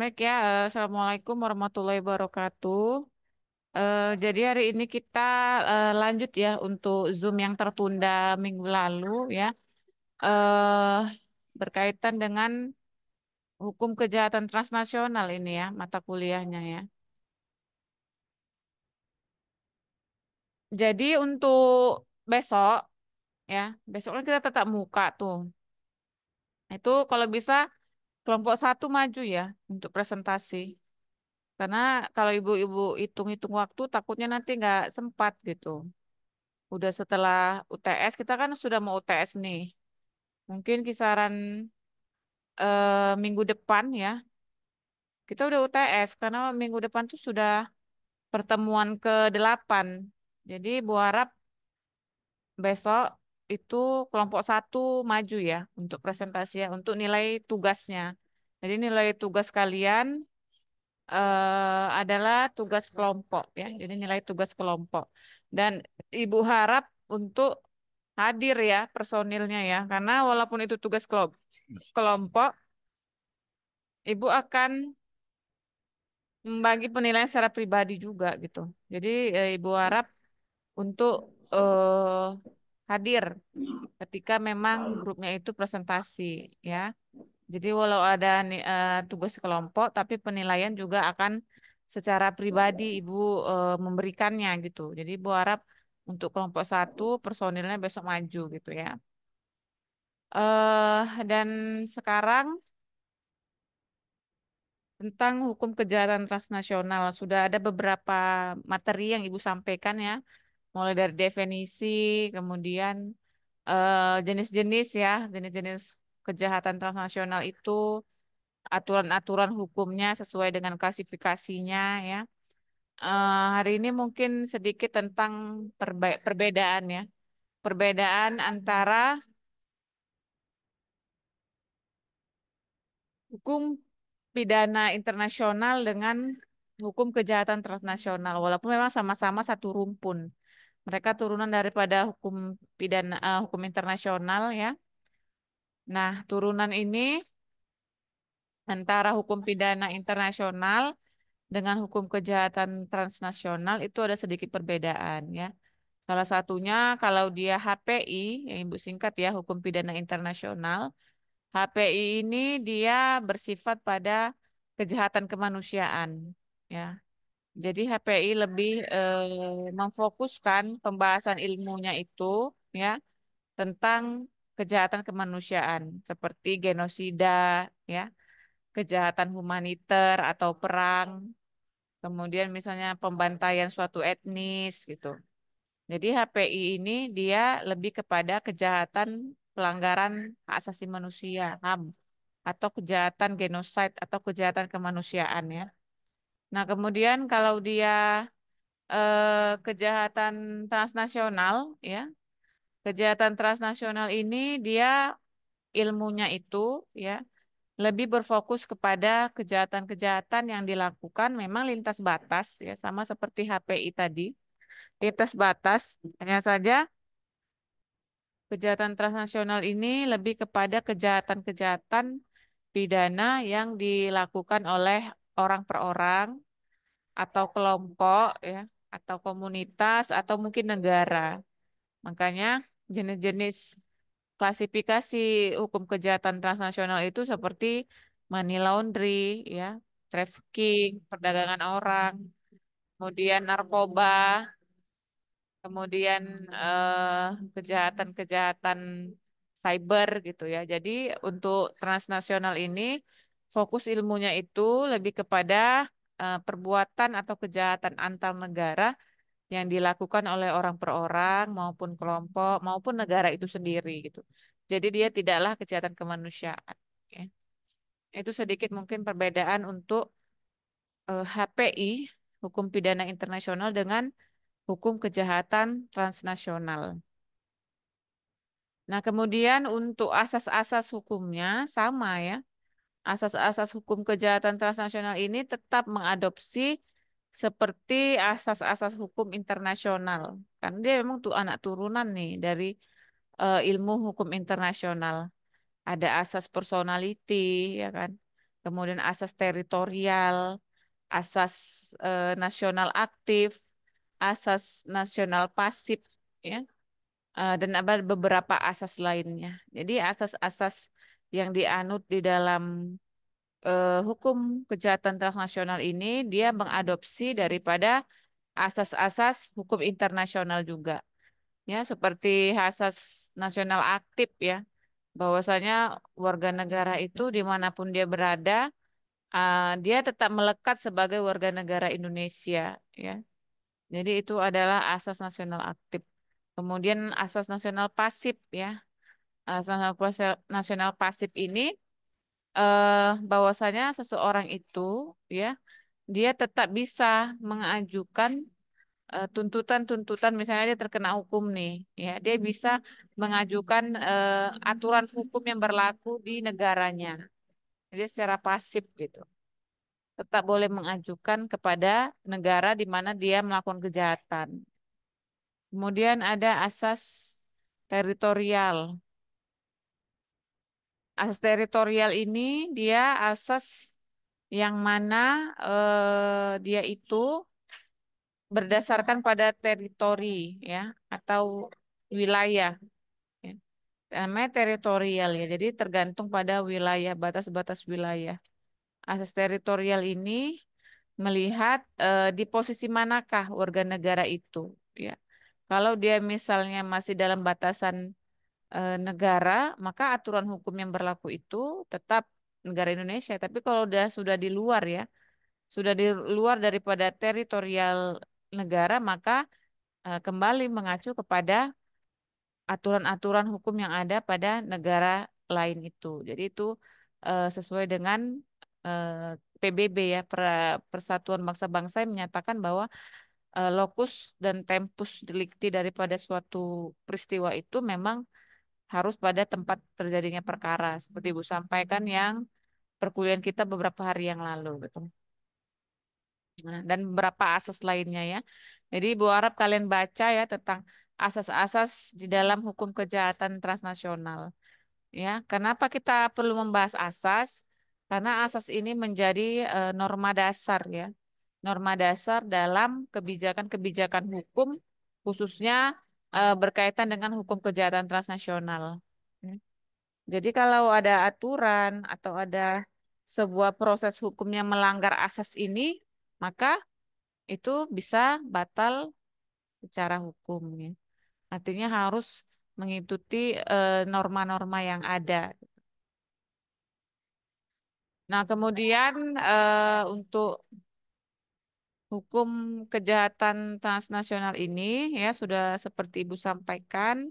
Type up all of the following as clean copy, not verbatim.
Baik ya, Assalamualaikum warahmatullahi wabarakatuh. Jadi hari ini kita lanjut ya untuk Zoom yang tertunda minggu lalu ya, eh berkaitan dengan hukum kejahatan transnasional ini ya, mata kuliahnya ya. Jadi untuk besok ya, besok kan kita tetap muka tuh. Itu kalau bisa kelompok satu maju ya untuk presentasi. Karena kalau ibu-ibu hitung-hitung waktu takutnya nanti nggak sempat gitu. Udah setelah UTS, kita kan sudah mau UTS nih. Mungkin kisaran minggu depan ya. Kita udah UTS karena minggu depan tuh sudah pertemuan ke-8. Jadi Bu harap besok itu kelompok satu maju ya untuk presentasi ya, untuk nilai tugasnya. Jadi nilai tugas kalian adalah tugas kelompok ya. Jadi nilai tugas kelompok. Dan Ibu harap untuk hadir ya personilnya ya. Karena walaupun itu tugas kelompok, Ibu akan membagi penilaian secara pribadi juga gitu. Jadi Ibu harap untuk hadir ketika memang grupnya itu presentasi ya. Jadi walau ada tugas kelompok, tapi penilaian juga akan secara pribadi Ibu memberikannya gitu. Jadi Ibu harap untuk kelompok satu personilnya besok maju gitu ya. Dan sekarang tentang hukum kejahatan transnasional sudah ada beberapa materi yang Ibu sampaikan ya, mulai dari definisi, kemudian jenis-jenis ya, jenis-jenis kejahatan transnasional itu, aturan-aturan hukumnya sesuai dengan klasifikasinya ya. Hari ini mungkin sedikit tentang perbedaan ya, perbedaan antara hukum pidana internasional dengan hukum kejahatan transnasional. Walaupun memang sama-sama satu rumpun. Mereka turunan daripada hukum pidana, hukum internasional ya. Nah, turunan ini antara hukum pidana internasional dengan hukum kejahatan transnasional itu ada sedikit perbedaan ya. Salah satunya kalau dia HPI, yang Ibu singkat ya, hukum pidana internasional. HPI ini dia bersifat pada kejahatan kemanusiaan ya. Jadi HPI lebih memfokuskan pembahasan ilmunya itu ya tentang kejahatan kemanusiaan seperti genosida ya, kejahatan humaniter atau perang, kemudian misalnya pembantaian suatu etnis gitu. Jadi HPI ini dia lebih kepada kejahatan pelanggaran hak asasi manusia, HAM, atau kejahatan genosida atau kejahatan kemanusiaan ya. Nah, kemudian kalau dia kejahatan transnasional ya, kejahatan transnasional ini dia ilmunya itu ya lebih berfokus kepada kejahatan-kejahatan yang dilakukan memang lintas batas ya, sama seperti HPI tadi, lintas batas. Hanya saja kejahatan transnasional ini lebih kepada kejahatan-kejahatan pidana yang dilakukan oleh orang per orang atau kelompok ya, atau komunitas atau mungkin negara. Makanya jenis-jenis klasifikasi hukum kejahatan transnasional itu seperti money laundry ya, trafficking, perdagangan orang, kemudian narkoba, kemudian kejahatan-kejahatan cyber gitu ya. Jadi untuk transnasional ini fokus ilmunya itu lebih kepada perbuatan atau kejahatan antar negara yang dilakukan oleh orang per orang maupun kelompok maupun negara itu sendiri gitu. Jadi dia tidaklah kejahatan kemanusiaan. Ya. Itu sedikit mungkin perbedaan untuk HPI, hukum pidana internasional dengan hukum kejahatan transnasional. Nah, kemudian untuk asas-asas hukumnya sama ya. Asas-asas hukum kejahatan transnasional ini tetap mengadopsi seperti asas-asas hukum internasional. Karena dia memang tuh anak turunan nih dari ilmu hukum internasional. Ada asas personality, ya kan? kemudian asas teritorial, asas nasional aktif, asas nasional pasif, ya, dan ada beberapa asas lainnya. Jadi asas-asas yang dianut di dalam hukum kejahatan transnasional ini dia mengadopsi daripada asas-asas hukum internasional juga. Ya, seperti asas nasional aktif ya, bahwasanya warga negara itu dimanapun dia berada, dia tetap melekat sebagai warga negara Indonesia, ya. Jadi itu adalah asas nasional aktif. Kemudian asas nasional pasif ya. Asas nasional pasif ini bahwasanya seseorang itu ya dia tetap bisa mengajukan tuntutan-tuntutan misalnya dia terkena hukum nih ya dia bisa mengajukan aturan hukum yang berlaku di negaranya. Jadi secara pasif gitu. Tetap boleh mengajukan kepada negara di mana dia melakukan kejahatan. Kemudian ada asas teritorial. Asas teritorial ini dia asas yang mana dia itu berdasarkan pada teritori ya atau wilayah. Ya. Namanya teritorial ya. Jadi tergantung pada wilayah, batas-batas wilayah. Asas teritorial ini melihat di posisi manakah warga negara itu. Ya. Kalau dia misalnya masih dalam batasan negara, maka aturan hukum yang berlaku itu tetap negara Indonesia. Tapi kalau sudah di luar ya, sudah di luar daripada teritorial negara, maka kembali mengacu kepada aturan-aturan hukum yang ada pada negara lain itu. Jadi itu sesuai dengan PBB ya, Persatuan Bangsa-Bangsa yang menyatakan bahwa lokus dan tempus delicti daripada suatu peristiwa itu memang harus pada tempat terjadinya perkara. Seperti Ibu sampaikan yang perkuliahan kita beberapa hari yang lalu, gitu. Nah, dan beberapa asas lainnya ya. Jadi Ibu harap kalian baca ya tentang asas-asas di dalam hukum kejahatan transnasional. Ya, kenapa kita perlu membahas asas? Karena asas ini menjadi norma dasar ya. Norma dasar dalam kebijakan-kebijakan hukum khususnya berkaitan dengan hukum kejahatan transnasional. Ya. Jadi kalau ada aturan atau ada sebuah proses hukum yang melanggar asas ini, maka itu bisa batal secara hukum ya. Artinya harus mengikuti norma-norma yang ada. Nah, kemudian untuk hukum kejahatan transnasional ini ya sudah seperti Ibu sampaikan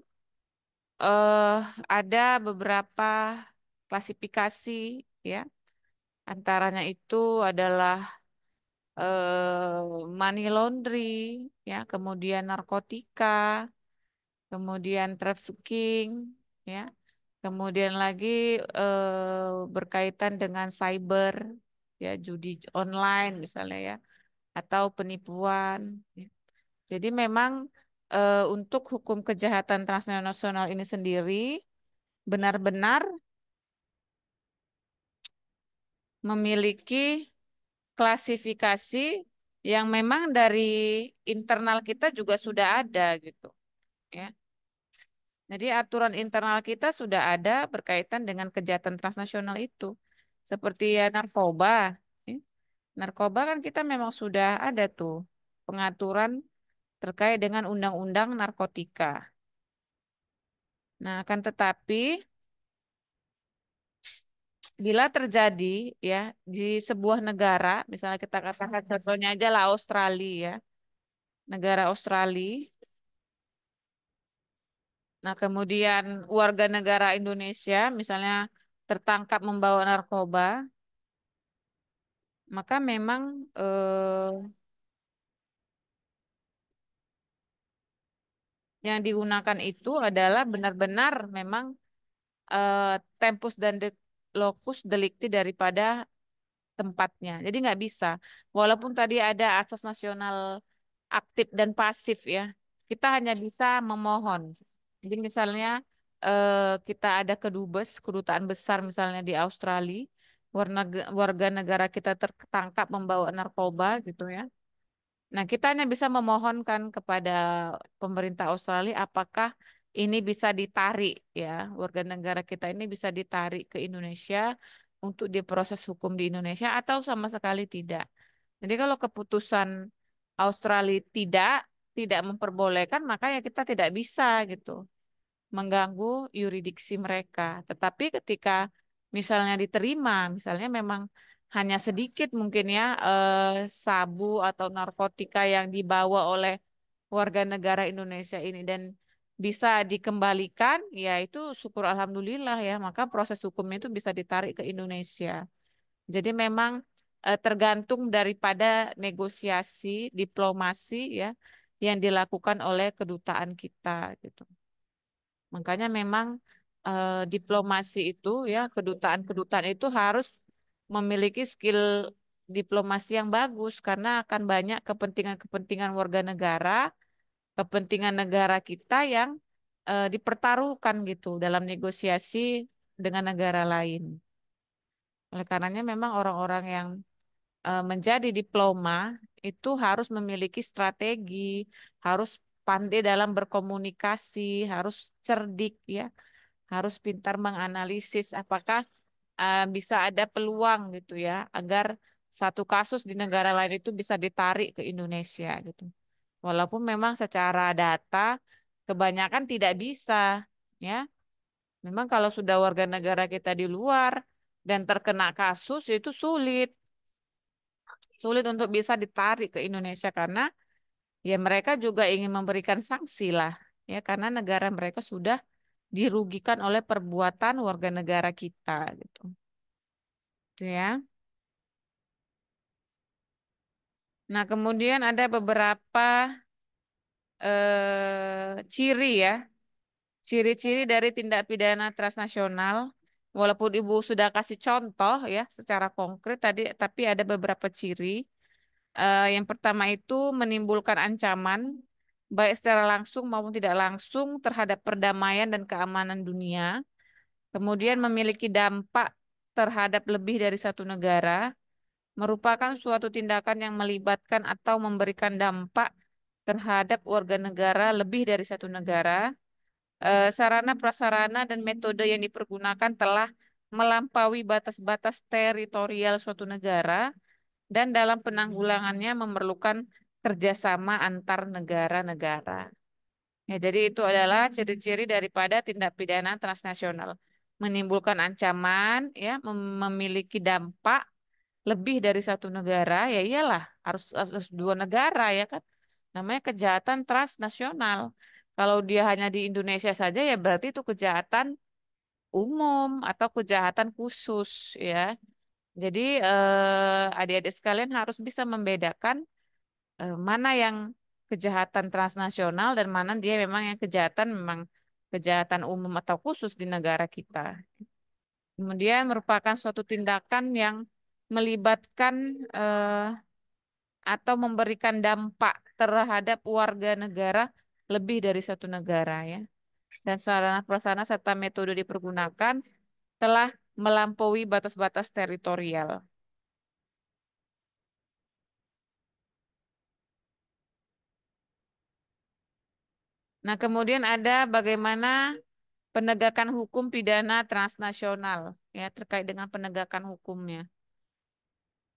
eh ada beberapa klasifikasi ya. Antaranya itu adalah money laundering ya, kemudian narkotika, kemudian trafficking ya. Kemudian lagi berkaitan dengan cyber ya, judi online misalnya ya atau penipuan. Ya. Jadi memang untuk hukum kejahatan transnasional ini sendiri benar-benar memiliki klasifikasi yang memang dari internal kita juga sudah ada gitu ya. Jadi aturan internal kita sudah ada berkaitan dengan kejahatan transnasional itu. Seperti ya narkoba. Ya. Narkoba kan kita memang sudah ada tuh pengaturan terkait dengan undang-undang narkotika. Nah, akan tetapi bila terjadi ya di sebuah negara, misalnya kita katakan contohnya aja lah Australia ya, negara Australia. Nah, kemudian warga negara Indonesia misalnya tertangkap membawa narkoba, maka memang yang digunakan itu adalah benar-benar memang eh, tempus dan locus delicti daripada tempatnya. Jadi nggak bisa. Walaupun tadi ada asas nasional aktif dan pasif ya, kita hanya bisa memohon. Jadi misalnya kita ada kedubes, kedutaan besar misalnya di Australia, warga negara kita tertangkap membawa narkoba gitu ya. Nah, kita hanya bisa memohonkan kepada pemerintah Australia apakah ini bisa ditarik ya, warga negara kita ini bisa ditarik ke Indonesia untuk diproses hukum di Indonesia atau sama sekali tidak. Jadi kalau keputusan Australia tidak memperbolehkan, maka ya kita tidak bisa gitu mengganggu yurisdiksi mereka. Tetapi ketika misalnya diterima, misalnya memang hanya sedikit mungkin ya sabu atau narkotika yang dibawa oleh warga negara Indonesia ini dan bisa dikembalikan, ya itu syukur alhamdulillah ya, maka proses hukumnya itu bisa ditarik ke Indonesia. Jadi memang tergantung daripada negosiasi diplomasi ya yang dilakukan oleh kedutaan kita gitu. Makanya memang diplomasi itu ya kedutaan-kedutaan itu harus memiliki skill diplomasi yang bagus karena akan banyak kepentingan-kepentingan warga negara, kepentingan negara kita yang dipertaruhkan gitu dalam negosiasi dengan negara lain. Oleh karenanya memang orang-orang yang menjadi diploma itu harus memiliki strategi, harus pandai dalam berkomunikasi, harus cerdik ya, harus pintar menganalisis apakah bisa ada peluang gitu ya, agar satu kasus di negara lain itu bisa ditarik ke Indonesia gitu. Walaupun memang secara data kebanyakan tidak bisa ya. Memang kalau sudah warga negara kita di luar dan terkena kasus itu sulit untuk bisa ditarik ke Indonesia karena ya mereka juga ingin memberikan sanksi lah ya karena negara mereka sudah dirugikan oleh perbuatan warga negara kita gitu. Itu ya. Nah, kemudian ada beberapa ciri ya, ciri-ciri dari tindak pidana transnasional. Walaupun Ibu sudah kasih contoh ya secara konkret tadi, tapi ada beberapa ciri. Yang pertama itu menimbulkan ancaman baik secara langsung maupun tidak langsung terhadap perdamaian dan keamanan dunia. Kemudian memiliki dampak terhadap lebih dari satu negara, merupakan suatu tindakan yang melibatkan atau memberikan dampak terhadap warga negara lebih dari satu negara. Sarana prasarana dan metode yang dipergunakan telah melampaui batas-batas teritorial suatu negara dan dalam penanggulangannya memerlukan kerjasama antar negara-negara. Ya, jadi itu adalah ciri-ciri daripada tindak pidana transnasional. Menimbulkan ancaman, ya, memiliki dampak lebih dari satu negara, ya iyalah harus dua negara ya kan. Namanya kejahatan transnasional. Kalau dia hanya di Indonesia saja, ya berarti itu kejahatan umum atau kejahatan khusus ya. Jadi adik-adik sekalian harus bisa membedakan mana yang kejahatan transnasional dan mana dia memang yang kejahatan memang kejahatan umum atau khusus di negara kita. Kemudian merupakan suatu tindakan yang melibatkan atau memberikan dampak terhadap warga negara lebih dari satu negara ya. Dan sarana prasarana serta metode dipergunakan telah melampaui batas-batas teritorial. Nah, kemudian ada bagaimana penegakan hukum pidana transnasional ya terkait dengan penegakan hukumnya.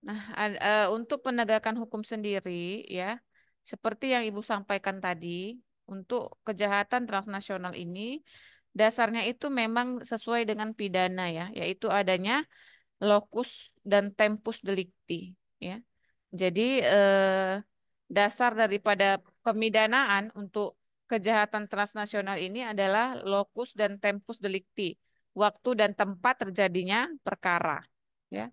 Nah, untuk penegakan hukum sendiri ya, seperti yang Ibu sampaikan tadi, untuk kejahatan transnasional ini dasarnya itu memang sesuai dengan pidana ya, yaitu adanya locus dan tempus delicti ya. Jadi dasar daripada pemidanaan untuk kejahatan transnasional ini adalah locus dan tempus delicti, waktu dan tempat terjadinya perkara ya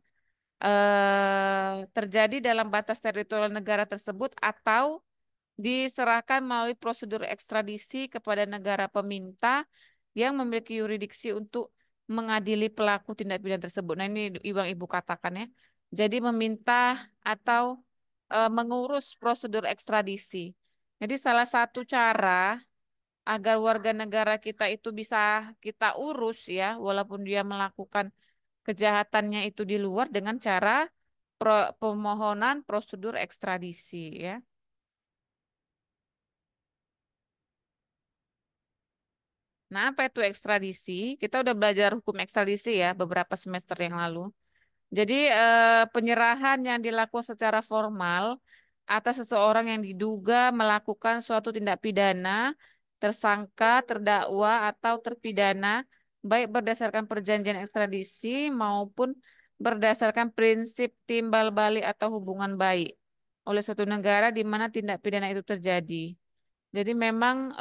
terjadi dalam batas teritorial negara tersebut atau diserahkan melalui prosedur ekstradisi kepada negara peminta yang memiliki yurisdiksi untuk mengadili pelaku tindak pidana tersebut. Nah, ini yang Ibu katakan ya. Jadi meminta atau mengurus prosedur ekstradisi. Jadi salah satu cara agar warga negara kita itu bisa kita urus ya, walaupun dia melakukan kejahatannya itu di luar dengan cara pemohonan prosedur ekstradisi ya. Nah, apa itu ekstradisi? Kita udah belajar hukum ekstradisi ya beberapa semester yang lalu. Jadi penyerahan yang dilakukan secara formal atas seseorang yang diduga melakukan suatu tindak pidana, tersangka, terdakwa, atau terpidana, baik berdasarkan perjanjian ekstradisi maupun berdasarkan prinsip timbal balik atau hubungan baik oleh suatu negara di mana tindak pidana itu terjadi. Jadi memang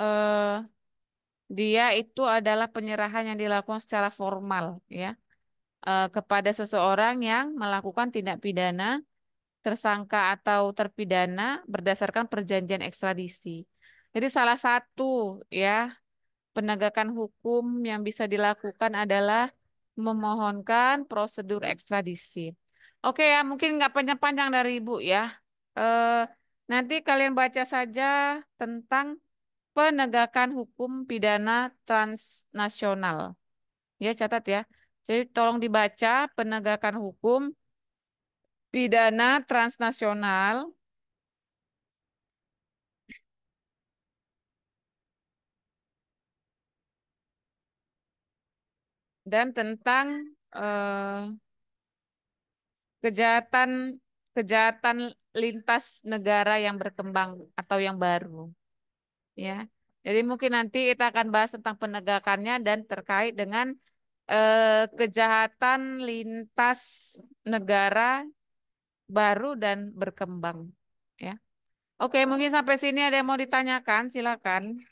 dia itu adalah penyerahan yang dilakukan secara formal, ya, kepada seseorang yang melakukan tindak pidana, tersangka atau terpidana berdasarkan perjanjian ekstradisi. Jadi salah satu ya penegakan hukum yang bisa dilakukan adalah memohonkan prosedur ekstradisi. Oke ya, mungkin nggak panjang-panjang dari Ibu ya. Eh, Nanti kalian baca saja tentang penegakan hukum pidana transnasional. Ya, catat ya. Jadi tolong dibaca penegakan hukum pidana transnasional dan tentang eh, kejahatan kejahatan lintas negara yang berkembang atau yang baru. Ya. Jadi mungkin nanti kita akan bahas tentang penegakannya dan terkait dengan kejahatan lintas negara baru dan berkembang. Ya. Oke, mungkin sampai sini ada yang mau ditanyakan, silakan.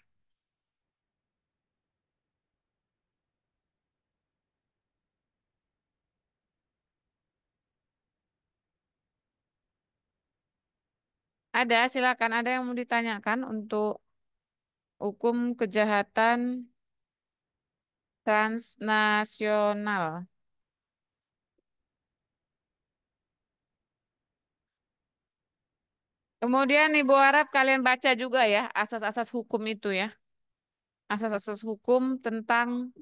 Ada, silakan. Ada yang mau ditanyakan untuk hukum kejahatan transnasional. Kemudian Ibu harap kalian baca juga ya asas-asas hukum itu ya. Asas-asas hukum tentang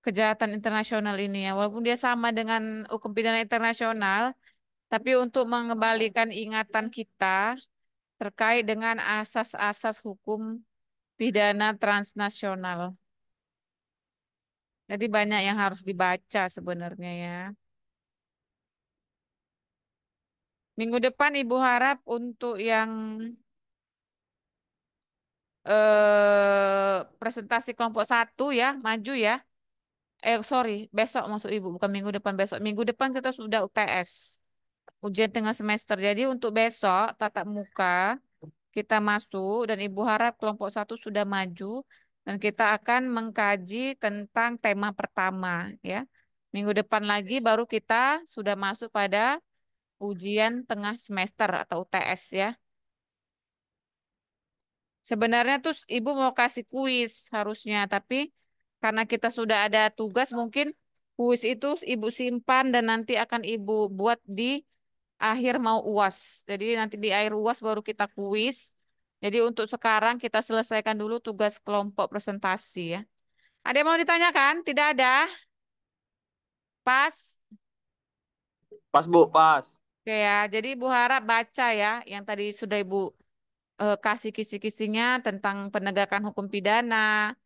kejahatan internasional ini ya. Walaupun dia sama dengan hukum pidana internasional, tapi untuk mengembalikan ingatan kita terkait dengan asas-asas hukum pidana transnasional. Jadi banyak yang harus dibaca sebenarnya ya. Minggu depan Ibu harap untuk yang presentasi kelompok satu ya, maju ya. Sorry, besok maksud Ibu, bukan minggu depan, besok. Minggu depan kita sudah UTS, ujian tengah semester. Jadi untuk besok tatap muka kita masuk dan Ibu harap kelompok satu sudah maju dan kita akan mengkaji tentang tema pertama ya. Minggu depan lagi baru kita sudah masuk pada ujian tengah semester atau UTS ya. Sebenarnya tuh Ibu mau kasih kuis harusnya, tapi karena kita sudah ada tugas, mungkin kuis itu Ibu simpan dan nanti akan Ibu buat di akhir mau UAS. Jadi nanti di akhir UAS baru kita kuis. Jadi untuk sekarang kita selesaikan dulu tugas kelompok presentasi ya. Ada yang mau ditanyakan? Tidak ada? Pas? Pas Bu, pas. Oke ya, jadi Ibu harap baca ya yang tadi sudah Ibu kasih kisi-kisinya tentang penegakan hukum pidana,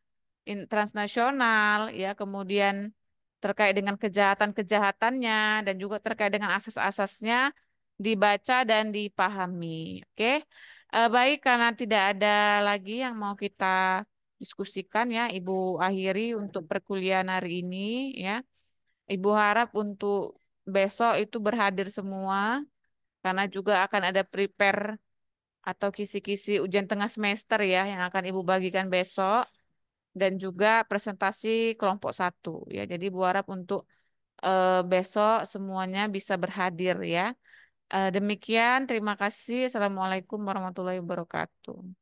transnasional, ya, kemudian terkait dengan kejahatan-kejahatannya dan juga terkait dengan asas-asasnya dibaca dan dipahami. Oke. Baik, karena tidak ada lagi yang mau kita diskusikan ya, Ibu akhiri untuk perkuliahan hari ini ya. Ibu harap untuk besok itu berhadir semua karena juga akan ada prepare atau kisi-kisi ujian tengah semester ya yang akan Ibu bagikan besok dan juga presentasi kelompok satu ya. Jadi Bu harap untuk besok semuanya bisa berhadir ya. Demikian, terima kasih. Assalamualaikum warahmatullahi wabarakatuh.